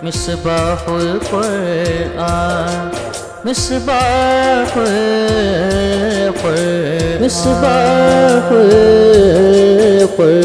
مصباح القرآن مصباح القرآن مصباح القرآن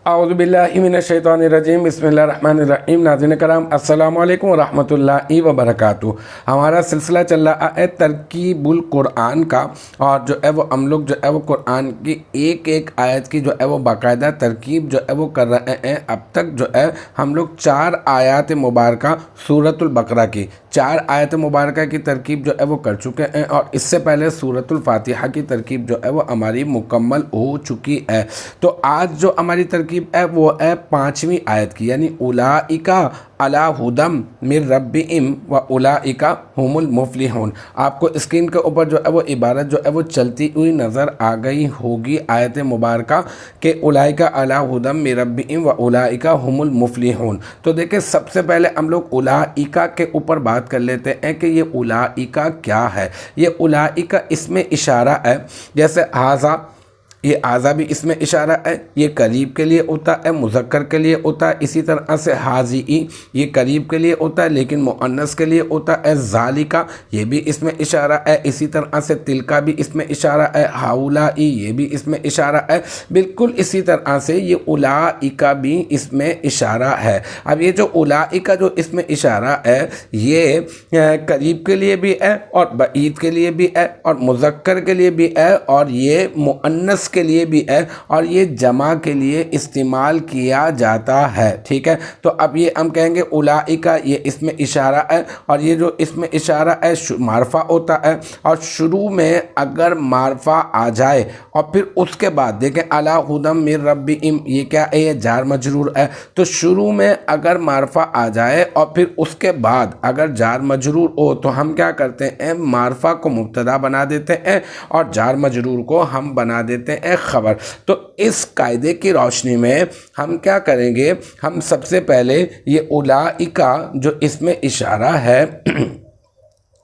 اعوذ باللہ من الشیطان الرجیم بسم اللہ الرحمن الرحیم۔ ناظرین کرام السلام علیکم ورحمۃ اللہ وبرکاتہ۔ ہمارا سلسلہ چل رہا ہے ترکیب القرآن کا، اور جو ہے وہ ہم لوگ جو ہے وہ قرآن کی ایک ایک آیت کی جو ہے وہ باقاعدہ ترکیب جو ہے وہ کر رہے ہیں۔ اب تک جو ہے ہم لوگ 4 آیات مبارکہ سورۃ البقرہ کی 4 آیت مبارکہ کی ترکیب جو ہے وہ کر چکے ہیں، اور اس سے پہلے سورۃ الفاتحہ کی ترکیب جو ہے وہ ہماری مکمل ہو چکی ہے۔ تو آج جو ہماری ترکیب ہے وہ ہے 5ویں آیت کی، یعنی اولئک علی ھدی من ربہم واولئک ھم المفلحون۔ آپ کو اسکرین کے اوپر جو ہے وہ عبارت جو ہے وہ چلتی ہوئی نظر آ گئی ہوگی آیت مبارکہ کہ اولئک علی ھدی من ربہم واولئک ھم المفلحون۔ تو دیکھیں سب سے پہلے ہم لوگ اولئک کے اوپر بات کر لیتے ہیں کہ یہ اولئک کیا ہے۔ یہ اولئک اس میں اشارہ ہے، جیسے ھذا، یہ آزا بھی اس میں اشارہ ہے، یہ قریب کے لیے ہوتا ہے، مذکر کے لیے ہوتا ہے۔ اسی طرح سے حاضی، یہ قریب کے لیے ہوتا ہے لیکن مؤنث کے لیے ہوتا ہے۔ ذالکا، یہ بھی اس میں اشارہ ہے۔ اسی طرح سے تلکا بھی اس میں اشارہ ہے۔ ہاؤلائی، یہ بھی اس میں اشارہ ہے۔ بالکل اسی طرح سے یہ اولئک بھی اس میں اشارہ ہے۔ اب یہ جو اولئک جو اس میں اشارہ ہے، یہ قریب کے لیے بھی ہے اور بعید کے لیے بھی ہے اور مذکر کے لیے بھی ہے اور یہ مؤنث کے لیے بھی ہے اور یہ جمع کے لیے استعمال کیا جاتا ہے، ٹھیک ہے۔ تو اب یہ ہم کہیں گے اولئک، یہ اس میں اشارہ ہے، اور یہ جو اس میں اشارہ ہے معرفہ ہوتا ہے، اور شروع میں اگر معرفہ آ جائے اور پھر اس کے بعد دیکھیں علی ھدی من ربہم، یہ کیا ہے؟ یہ جار مجرور ہے۔ تو شروع میں اگر معرفہ آ جائے اور پھر اس کے بعد اگر جار مجرور ہو تو ہم کیا کرتے ہیں؟ معرفہ کو مبتدا بنا دیتے ہیں اور جار مجرور کو ہم بنا دیتے ہیں خبر۔ تو اس قاعدے کی روشنی میں ہم کیا کریں گے؟ ہم سب سے پہلے یہ اولئک جو اس میں اشارہ ہے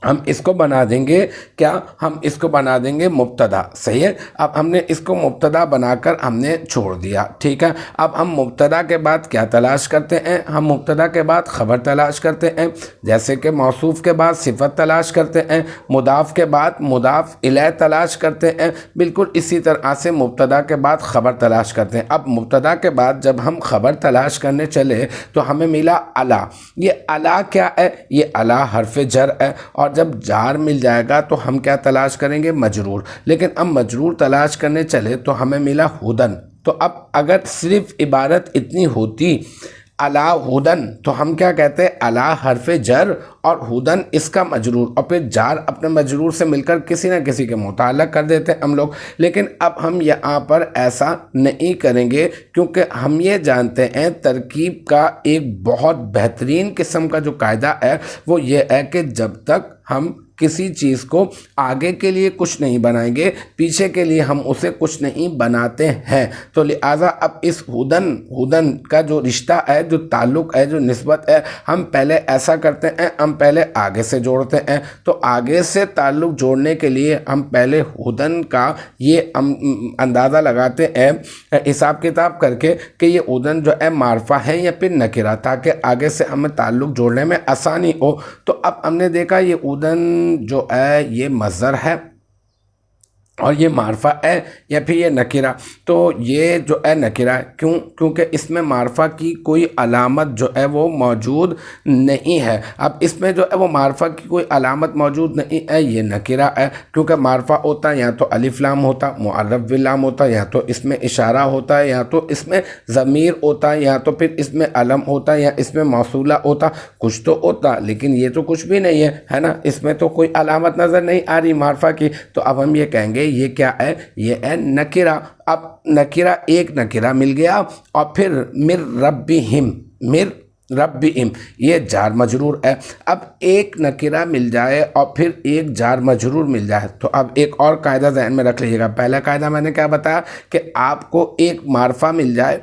ہم اس کو بنا دیں گے، کیا ہم اس کو بنا دیں گے مبتدا، صحیح ہے۔ اب ہم نے اس کو مبتدا بنا کر ہم نے چھوڑ دیا، ٹھیک ہے۔ اب ہم مبتدا کے بعد کیا تلاش کرتے ہیں؟ ہم مبتدا کے بعد خبر تلاش کرتے ہیں، جیسے کہ موصوف کے بعد صفت تلاش کرتے ہیں، مضاف کے بعد مضاف الیہ تلاش کرتے ہیں، بالکل اسی طرح سے مبتدا کے بعد خبر تلاش کرتے ہیں۔ اب مبتدا کے بعد جب ہم خبر تلاش کرنے چلے تو ہمیں ملا الا۔ یہ الا کیا ہے؟ یہ الا حرف جر ہے، اور جب جار مل جائے گا تو ہم کیا تلاش کریں گے؟ مجرور۔ لیکن ہم مجرور تلاش کرنے چلے تو ہمیں ملا ہدن۔ تو اب اگر صرف عبارت اتنی ہوتی علی ہدن تو ہم کیا کہتے ہیں؟ علی حرف جر اور ہدن اس کا مجرور، اور پھر جار اپنے مجرور سے مل کر کسی نہ کسی کے متعلق کر دیتے ہیں ہم لوگ۔ لیکن اب ہم یہاں پر ایسا نہیں کریں گے، کیونکہ ہم یہ جانتے ہیں ترکیب کا ایک بہت بہترین قسم کا جو قاعدہ ہے وہ یہ ہے کہ جب تک ہم کسی چیز کو آگے کے لیے کچھ نہیں بنائیں گے، پیچھے کے لیے ہم اسے کچھ نہیں بناتے ہیں۔ تو لہٰذا اب اس ہدن کا جو رشتہ ہے، جو تعلق ہے، جو نسبت ہے، ہم پہلے ایسا کرتے ہیں، ہم پہلے آگے سے جوڑتے ہیں۔ تو آگے سے تعلق جوڑنے کے لیے ہم پہلے ہدن کا یہ اندازہ لگاتے ہیں حساب کتاب کر کے کہ یہ ہدن جو ہے معرفہ ہے یا پھر نکرہ، تاکہ آگے سے ہمیں تعلق جوڑنے میں آسانی ہو۔ تو اب ہم نے دیکھا یہ ہدن جو ہے یہ مصدر ہے اور یہ معرفہ ہے یا پھر یہ نکرہ۔ تو یہ جو ہے نکرہ ہے، کیونکہ اس میں معرفہ کی کوئی علامت جو ہے وہ موجود نہیں ہے۔ اب اس میں جو ہے وہ معرفہ کی کوئی علامت موجود نہیں ہے، یہ نکرہ ہے، کیونکہ معرفہ ہوتا ہے یا تو الف لام ہوتا، معرف باللام ہوتا، یا تو اس میں اشارہ ہوتا ہے، یا تو اس میں ضمیر ہوتا ہے، یا تو پھر اس میں علم ہوتا ہے، یا اس میں موصولہ ہوتا، کچھ تو ہوتا، لیکن یہ تو کچھ بھی نہیں ہے نا، اس میں تو کوئی علامت نظر نہیں آ رہی معرفہ کی۔ تو اب ہم یہ کہیں گے یہ کیا ہے؟ یہ ہے نکرہ۔ اب نکرہ، ایک نکرہ مل گیا، اور پھر من ربہم یہ جار مجرور ہے۔ اب ایک نکرہ مل جائے اور پھر ایک جار مجرور مل جائے تو اب ایک اور قاعدہ ذہن میں رکھ لیجیے گا۔ پہلا قاعدہ میں نے کیا بتایا کہ آپ کو ایک معرفہ مل جائے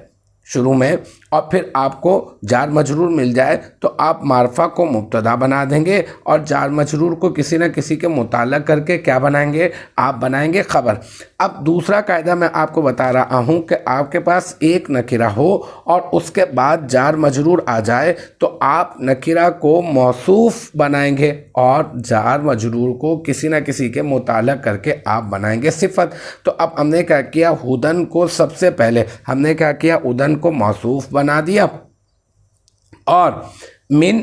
شروع میں اور پھر آپ کو جار مجرور مل جائے تو آپ معرفہ کو مبتدا بنا دیں گے اور جار مجرور کو کسی نہ کسی کے متعلق کر کے کیا بنائیں گے؟ آپ بنائیں گے خبر۔ اب دوسرا قاعدہ میں آپ کو بتا رہا ہوں کہ آپ کے پاس ایک نکرہ ہو اور اس کے بعد جار مجرور آ جائے تو آپ نکرہ کو موصوف بنائیں گے اور جار مجرور کو کسی نہ کسی کے متعلق کر کے آپ بنائیں گے صفت۔ تو اب ہم نے کیا کیا؟ ہدن کو سب سے پہلے ہم نے کیا کیا؟ ہدن کو موصوف بنا دیا اور من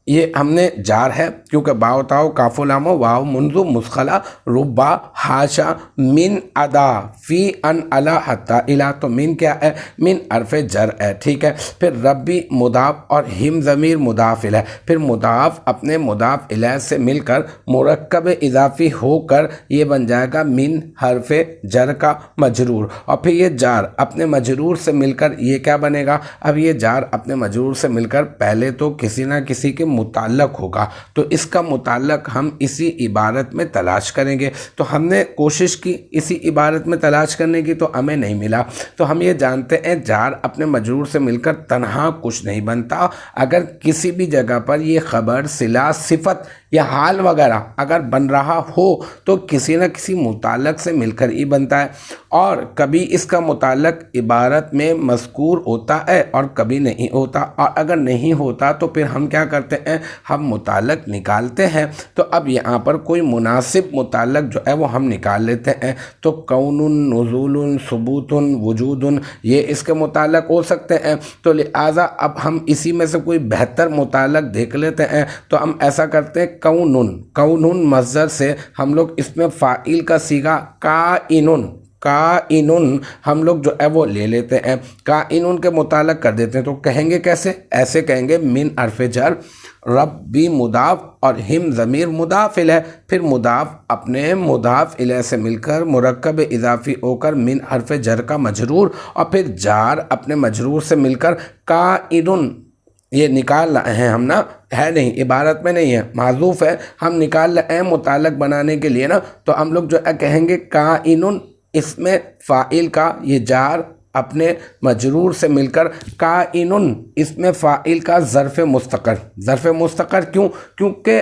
یہ ہم نے جار ہے کیونکہ باؤ تاؤ کاف و لام و واو منذ مسخلہ ربا حاشا من ادا فی ان علا حتی الا، تو من کیا ہے؟ من حرف جر ہے، ٹھیک ہے۔ پھر ربی مضاف اور ہم ضمیر مضاف الیہ، پھر مضاف اپنے مضاف الیہ سے مل کر مرکب اضافی ہو کر یہ بن جائے گا من حرف جر کا مجرور، اور پھر یہ جار اپنے مجرور سے مل کر یہ کیا بنے گا؟ اب یہ جار اپنے مجرور سے مل کر پہلے تو کسی نہ کسی کے متعلق ہوگا، تو اس کا متعلق ہم اسی عبارت میں تلاش کریں گے۔ تو ہم نے کوشش کی اسی عبارت میں تلاش کرنے کی تو ہمیں نہیں ملا، تو ہم یہ جانتے ہیں جار اپنے مجرور سے مل کر تنہا کچھ نہیں بنتا، اگر کسی بھی جگہ پر یہ خبر صلہ صفت یا حال وغیرہ اگر بن رہا ہو تو کسی نہ کسی متعلق سے مل کر ہی بنتا ہے، اور کبھی اس کا متعلق عبارت میں مذکور ہوتا ہے اور کبھی نہیں ہوتا، اور اگر نہیں ہوتا تو پھر ہم کیا کرتے ہیں؟ ہم متعلق نکالتے ہیں۔ تو اب یہاں پر کوئی مناسب متعلق جو ہے وہ ہم نکال لیتے ہیں، تو کون، نزول، ثبوت، وجود یہ اس کے متعلق ہو سکتے ہیں، تو لہٰذا اب ہم اسی میں سے کوئی بہتر متعلق دیکھ لیتے ہیں۔ تو ہم ایسا کرتے ہیں کون مصدر سے ہم لوگ اس میں فاعل کا صیغہ کائن ہم لوگ جو ہے وہ لے لیتے ہیں، کائن کے متعلق کر دیتے ہیں۔ تو کہیں گے کیسے؟ ایسے کہیں گے من حرف جر ربی مضاف اور ہم ضمیر مضاف الیہ، پھر مضاف اپنے مضاف الیہ سے مل کر مرکب اضافی ہو کر من حرف جر کا مجرور، اور پھر جار اپنے مجرور سے مل کر کائن، یہ نکال رہے ہیں ہم نا، ہے نہیں عبارت میں نہیں ہے، معذوف ہے، ہم نکال رہے ہیں متعلق بنانے کے لیے نا، تو ہم لوگ جو ہے کہیں گے کائن، اس میں فاعل کا یہ جار اپنے مجرور سے مل کر کائن، اس میں فاعل کا ظرف مستقر کیونکہ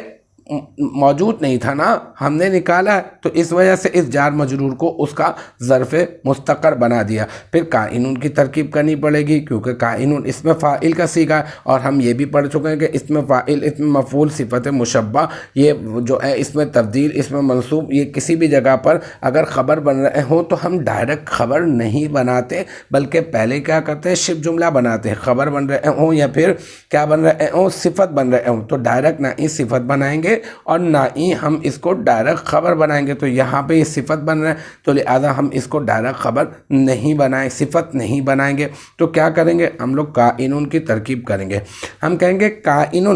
موجود نہیں تھا نا، ہم نے نکالا ہے، تو اس وجہ سے اس جار مجرور کو اس کا ظرف مستقر بنا دیا۔ پھر کائن کی ترکیب کرنی پڑے گی کیونکہ کائن اس میں فاعل کا صیغہ ہے، اور ہم یہ بھی پڑھ چکے ہیں کہ اس میں فاعل، اس میں مفعول، صفت مشبہ، یہ جو ہے اس میں تبدیل، اس میں منصوب، یہ کسی بھی جگہ پر اگر خبر بن رہے ہوں تو ہم ڈائریکٹ خبر نہیں بناتے بلکہ پہلے کیا کرتے ہیں؟ شبہ جملہ بناتے ہیں، خبر بن رہے ہوں یا پھر کیا بن رہے ہوں؟ صفت بن رہے ہوں، تو ڈائریکٹ نہ ہی صفت بنائیں گے اور نہ ہی ہم اس کو ڈائریکٹ خبر بنائیں گے۔ تو یہاں پہ یہ صفت بن رہا ہے تو لہذا ہم اس کو ڈائریکٹ خبر نہیں بنائیں، صفت نہیں بنائیں گے، تو کیا کریں گے؟ ہم لوگ کائن کی ترکیب کریں گے، ہم کہیں گے کائن،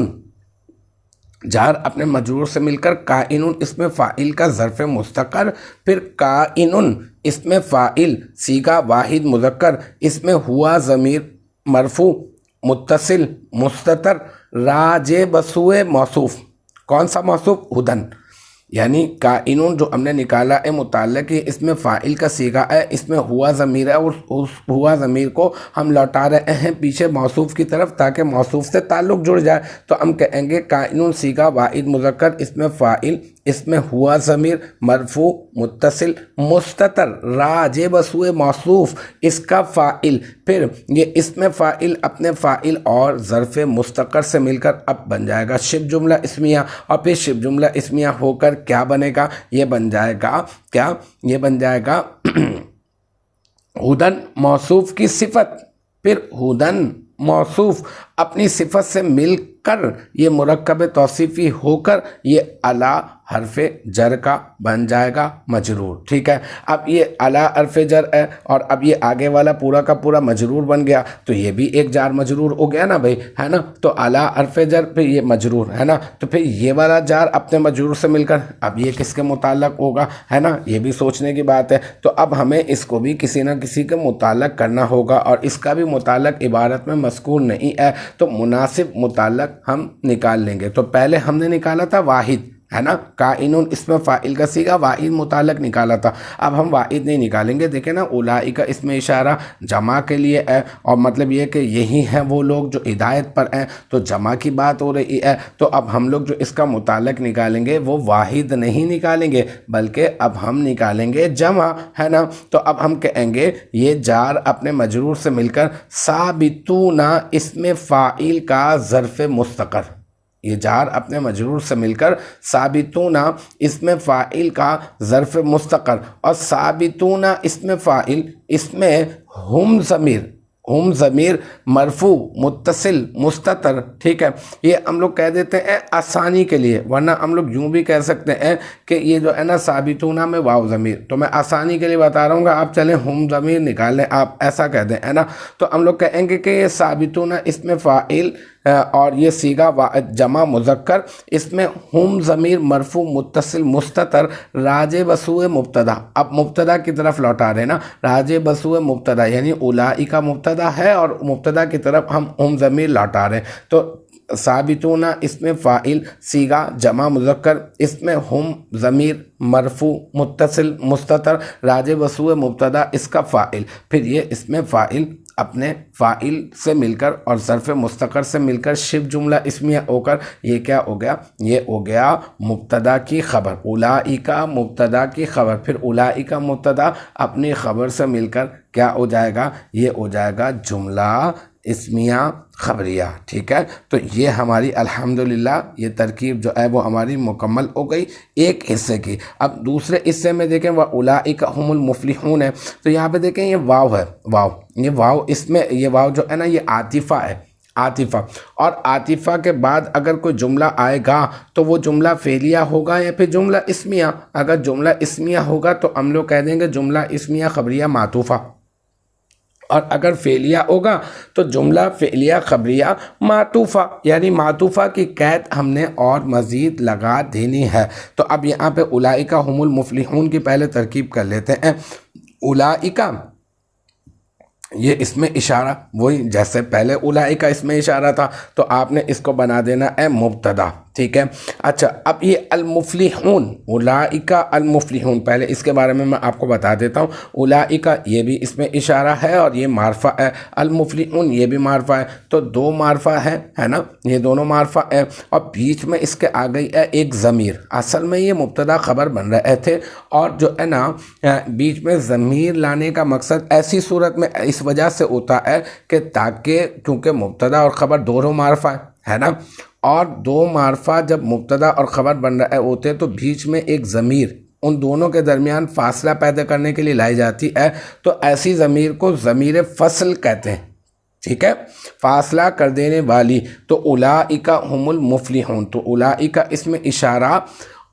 جار اپنے مجرور سے مل کر کائن، اس میں فاعل کا ظرف مستقر، پھر کائن اس میں فاعل صیغہ واحد مذکر، اس میں ہوا ضمیر مرفوع متصل مستتر راجع بسوئے موصوف، کون سا موصوف؟ ہدن، یعنی کائنون جو ہم نے نکالا ہے متعلق ہے، اس میں فاعل کا صیغہ ہے، اس میں ہوا ضمیر ہے، اور اس ہوا ضمیر کو ہم لوٹا رہے ہیں پیچھے موصوف کی طرف تاکہ موصوف سے تعلق جڑ جائے، تو ہم کہیں گے کائنون صیغہ واحد مذکر، اس میں فاعل، اس میں ہوا ضمیر مرفوع متصل مستتر راجع بسوئے موصوف، اس کا فاعل، پھر یہ اس میں فاعل اپنے فاعل اور ظرف مستقر سے مل کر اب بن جائے گا شبہ جملہ اسمیہ، اور پھر شبہ جملہ اسمیہ ہو کر کیا بنے گا؟ یہ بن جائے گا کیا؟ یہ بن جائے گا ہدن موصوف کی صفت، پھر ہدن موصوف اپنی صفت سے مل کر یہ مرکب توصیفی ہو کر یہ علی حرف جر کا بن جائے گا مجرور، ٹھیک ہے۔ اب یہ علی حرف جر ہے اور اب یہ آگے والا پورا کا پورا مجرور بن گیا، تو یہ بھی ایک جار مجرور ہو گیا نا بھائی، ہے نا، تو علی حرف جر پہ یہ مجرور ہے نا، تو پھر یہ والا جار اپنے مجرور سے مل کر اب یہ کس کے متعلق ہوگا، ہے نا، یہ بھی سوچنے کی بات ہے۔ تو اب ہمیں اس کو بھی کسی نہ کسی کے متعلق کرنا ہوگا، اور اس کا بھی متعلق عبارت میں مذکور نہیں ہے، تو مناسب متعلق ہم نکال لیں گے۔ تو پہلے ہم نے نکالا تھا واحد، ہے نا. کائنون اس میں فاعل کا صیغہ واحد متعلق نکالا تھا. اب ہم واحد نہیں نکالیں گے. دیکھیں نا اولئک اس میں اشارہ جمع کے لیے ہے اور مطلب یہ کہ یہی ہیں وہ لوگ جو ہدایت پر ہیں, تو جمع کی بات ہو رہی ہے. تو اب ہم لوگ جو اس کا متعلق نکالیں گے وہ واحد نہیں نکالیں گے بلکہ اب ہم نکالیں گے جمع, ہے نا. تو اب ہم کہیں گے یہ جار اپنے مجرور سے مل کر ثابتون اسم فاعل کا ظرف مستقر, یہ جار اپنے مجرور سے مل کر ثابتون اسم فاعل کا ظرف مستقر, اور ثابتون اسم فاعل اس میں ہم ضمیر مرفوع متصل مستتر, ٹھیک ہے. یہ ہم لوگ کہہ دیتے ہیں آسانی کے لیے, ورنہ ہم لوگ یوں بھی کہہ سکتے ہیں کہ یہ جو ہے نا ثابتون میں واو ضمیر, تو میں آسانی کے لیے بتا رہا ہوں گا, آپ چلیں ہم ضمیر نکال لیں, آپ ایسا کہہ دیں, ہے نا. تو ہم لوگ کہیں گے کہ یہ ثابتون اسم فاعل اور یہ صیغہ جمع مذکر, اس میں ہم ضمیر مرفوع متصل مستتر راجع بسوء مبتدا. اب مبتدا کی طرف لوٹا رہے نا, راجع بسوء مبتدا یعنی اولئک مبتدا ہے اور مبتدا کی طرف ہم ضمیر لوٹا رہے ہیں. تو ثابتون اس میں فاعل صیغہ جمع مذکر, اس میں ہم ضمیر مرفوع متصل مستتر راجع بسوء مبتدا اس کا فاعل, پھر یہ اس میں فاعل اپنے فاعل سے مل کر اور ظرف مستقر سے مل کر شبہ جملہ اسمیہ ہو کر یہ کیا ہو گیا, یہ ہو گیا مبتدا کی خبر. اولئک مبتدا کی خبر, پھر اولئک مبتدا اپنی خبر سے مل کر کیا ہو جائے گا, یہ ہو جائے گا جملہ اسمیہ خبریہ, ٹھیک ہے. تو یہ ہماری الحمدللہ یہ ترکیب جو ہے وہ ہماری مکمل ہو گئی ایک حصے کی. اب دوسرے حصے میں دیکھیں وَأُولَئِكَ هُمُ الْمُفْلِحُونَ ہے, تو یہاں پہ دیکھیں یہ واو ہے, یہ واو اس میں یہ واو جو ہے نا یہ عاطفہ ہے, عاطفہ. اور عاطفہ کے بعد اگر کوئی جملہ آئے گا تو وہ جملہ فعلیہ ہوگا یا پھر جملہ اسمیہ. اگر جملہ اسمیہ ہوگا تو ہم لوگ کہہ دیں گے جملہ اسمیہ خبریہ معطوفہ, اور اگر فعلیہ ہوگا تو جملہ فعلیہ خبریہ معطوفہ, یعنی معطوفہ کی قید ہم نے اور مزید لگا دینی ہے. تو اب یہاں پہ اولئک هم المفلحون کی پہلے ترکیب کر لیتے ہیں. اولئک یہ اس میں اشارہ, وہی جیسے پہلے اولئک اس میں اشارہ تھا تو آپ نے اس کو بنا دینا ہے مبتدا, ٹھیک ہے. اچھا اب یہ المفلحون, اولئک المفلحون, پہلے اس کے بارے میں آپ کو بتا دیتا ہوں. اولئک یہ بھی اس میں اشارہ ہے اور یہ معرفہ ہے, المفلحون یہ بھی معرفہ ہے, تو دو معرفہ ہے نا, یہ دونوں معرفہ ہے, اور بیچ میں اس کے آ گئی ہے ایک ضمیر. اصل میں یہ مبتدا خبر بن رہے تھے, اور جو ہے نا بیچ میں ضمیر لانے کا مقصد ایسی صورت میں اس وجہ سے ہوتا ہے کہ تاکہ کیونکہ مبتدا اور خبر دونوں معرفہ ہے نا, اور دو معرفہ جب مبتدا اور خبر بن رہے ہوتے تو بیچ میں ایک ضمیر ان دونوں کے درمیان فاصلہ پیدا کرنے کے لیے لائی جاتی ہے, تو ایسی ضمیر کو ضمیر فصل کہتے ہیں, ٹھیک ہے, فاصلہ کر دینے والی. تو اولئک هم المفلحون, تو اولئک اس میں اشارہ,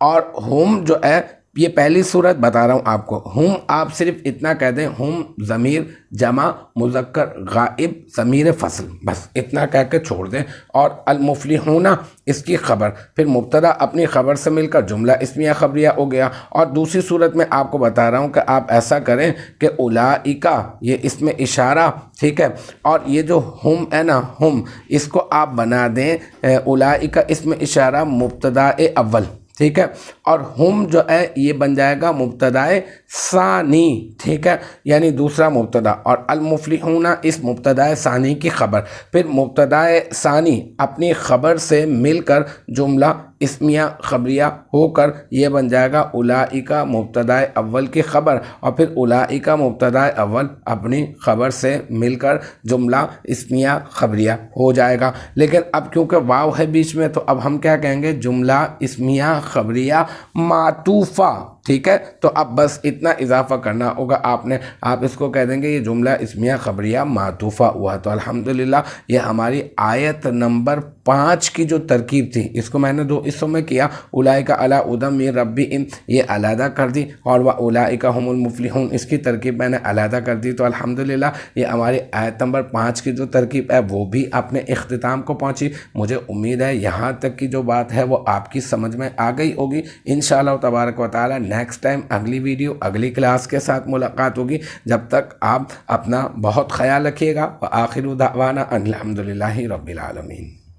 اور ہم جو ہے یہ پہلی صورت بتا رہا ہوں آپ کو, ہم آپ صرف اتنا کہہ دیں, ہم ضمیر جمع مذکر غائب ضمیر فصل, بس اتنا کہہ کے چھوڑ دیں. اور المفلحون اس کی خبر, پھر مبتدا اپنی خبر سے مل کر جملہ اسمیہ خبریہ ہو گیا. اور دوسری صورت میں آپ کو بتا رہا ہوں کہ آپ ایسا کریں کہ اولئک یہ اس میں اشارہ, ٹھیک ہے, اور یہ جو ہم ہے نا, ہم اس کو آپ بنا دیں اولئک اس میں اشارہ مبتدا اول, ٹھیک ہے, اور ہم جو ہے یہ بن جائے گا مبتدا ثانی, ٹھیک ہے, یعنی دوسرا مبتدا, اور المفلحون اس مبتدا ثانی کی خبر, پھر مبتدا ثانی اپنی خبر سے مل کر جملہ اسمیہ خبریہ ہو کر یہ بن جائے گا اولئک مبتدا اول کی خبر, اور پھر اولئک مبتدا اول اپنی خبر سے مل کر جملہ اسمیہ خبریہ ہو جائے گا. لیکن اب کیونکہ واو ہے بیچ میں تو اب ہم کیا کہیں گے, جملہ اسمیہ خبریہ معطوفہ, ٹھیک ہے. تو اب بس اتنا اضافہ کرنا ہوگا آپ نے, آپ اس کو کہہ دیں گے یہ جملہ اسمیہ خبریہ معطوفہ ہوا. تو الحمدللہ یہ ہماری آیت نمبر 5 کی جو ترکیب تھی اس کو میں نے دو حصوں میں کیا, اولئک علی ھدی من ربہم یہ علیحدہ کر دی, اور واولئک هم المفلحون اس کی ترکیب میں نے علیحدہ کر دی. تو الحمدللہ یہ ہماری آیت نمبر 5 کی جو ترکیب ہے وہ بھی اپنے اختتام کو پہنچی. مجھے امید ہے یہاں تک کی جو بات ہے وہ آپ کی سمجھ میں آ گئی ہوگی. انشاءاللہ تبارک و تعالی نیکسٹ ٹائم اگلی ویڈیو اگلی کلاس کے ساتھ ملاقات ہوگی. جب تک آپ اپنا بہت خیال رکھیے گا. وآخر دعوانا ان الحمدللہ رب العالمین.